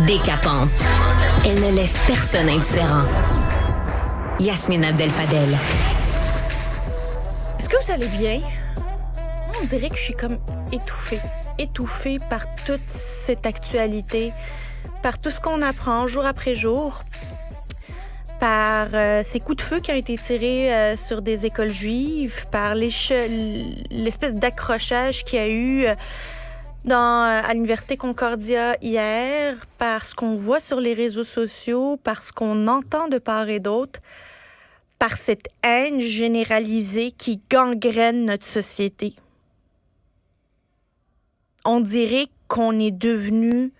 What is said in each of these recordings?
Décapante. Elle ne laisse personne indifférent. Yasmine Abdel-Fadel. Est-ce que vous allez bien? Moi, on dirait que je suis comme étouffée par toute cette actualité, par tout ce qu'on apprend jour après jour, par ces coups de feu qui ont été tirés sur des écoles juives, par l'espèce d'accrochage qu'il y a eu à l'Université Concordia hier, par ce qu'on voit sur les réseaux sociaux, par ce qu'on entend de part et d'autre, par cette haine généralisée qui gangrène notre société. On dirait qu'on est devenu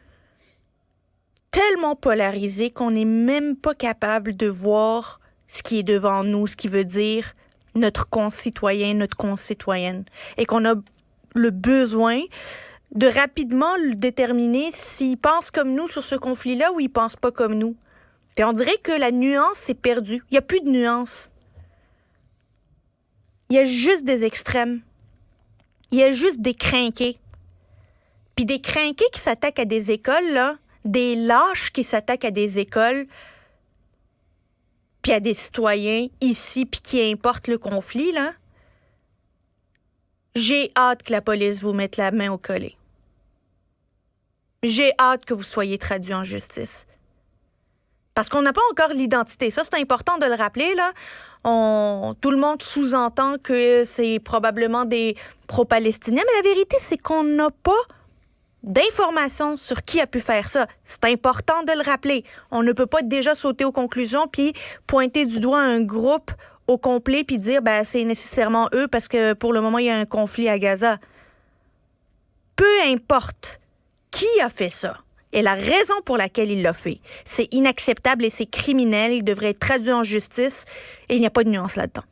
tellement polarisé qu'on n'est même pas capable de voir ce qui est devant nous, ce qui veut dire notre concitoyen, notre concitoyenne. Et qu'on a le besoin de rapidement déterminer s'il pense comme nous sur ce conflit-là ou il pense pas comme nous. Et on dirait que la nuance s'est perdue. Il n'y a plus de nuance. Il y a juste des extrêmes. Il y a juste des crinqués. Puis des crinqués qui s'attaquent à des écoles, là, des lâches qui s'attaquent à des écoles, puis à des citoyens ici, puis qui importent le conflit, là. J'ai hâte que la police vous mette la main au collet. J'ai hâte que vous soyez traduits en justice. Parce qu'on n'a pas encore l'identité. Ça, c'est important de le rappeler, là. Tout le monde sous-entend que c'est probablement des pro-palestiniens, mais la vérité, c'est qu'on n'a pas d'informations sur qui a pu faire ça. C'est important de le rappeler. On ne peut pas déjà sauter aux conclusions puis pointer du doigt un groupe au complet puis dire c'est nécessairement eux parce que pour le moment, il y a un conflit à Gaza. Peu importe qui a fait ça et la raison pour laquelle il l'a fait. C'est inacceptable et c'est criminel. Il devrait être traduit en justice et il n'y a pas de nuance là-dedans.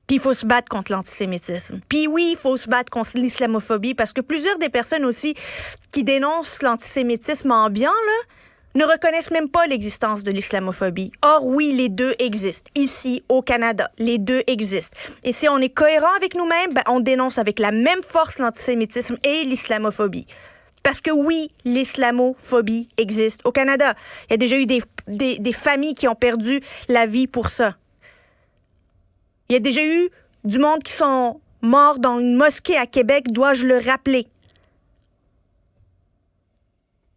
Puis il faut se battre contre l'antisémitisme. Puis oui, il faut se battre contre l'islamophobie parce que plusieurs des personnes aussi qui dénoncent l'antisémitisme ambiant, là, ne reconnaissent même pas l'existence de l'islamophobie. Or, oui, les deux existent. Ici, au Canada, les deux existent. Et si on est cohérent avec nous-mêmes, on dénonce avec la même force l'antisémitisme et l'islamophobie. Parce que oui, l'islamophobie existe au Canada. Il y a déjà eu des familles qui ont perdu la vie pour ça. Il y a déjà eu du monde qui sont morts dans une mosquée à Québec, dois-je le rappeler.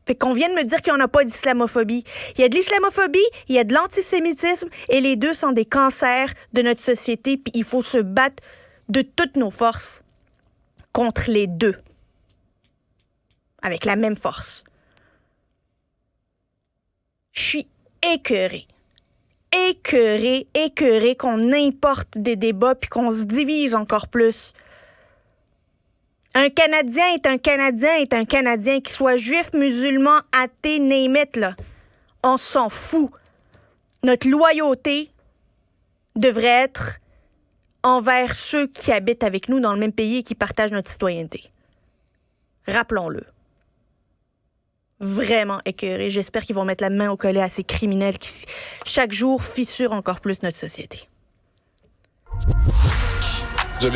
Fait qu'on vient de me dire qu'il n'y en a pas d'islamophobie. Il y a de l'islamophobie, il y a de l'antisémitisme, et les deux sont des cancers de notre société, puis il faut se battre de toutes nos forces contre les deux. Avec la même force. Je suis écœurée qu'on importe des débats puis qu'on se divise encore plus. Un Canadien est un Canadien, qu'il soit juif, musulman, athée, name it, là. On s'en fout. Notre loyauté devrait être envers ceux qui habitent avec nous dans le même pays et qui partagent notre citoyenneté. Rappelons-le. Vraiment écœuré. J'espère qu'ils vont mettre la main au collet à ces criminels qui, chaque jour, fissurent encore plus notre société.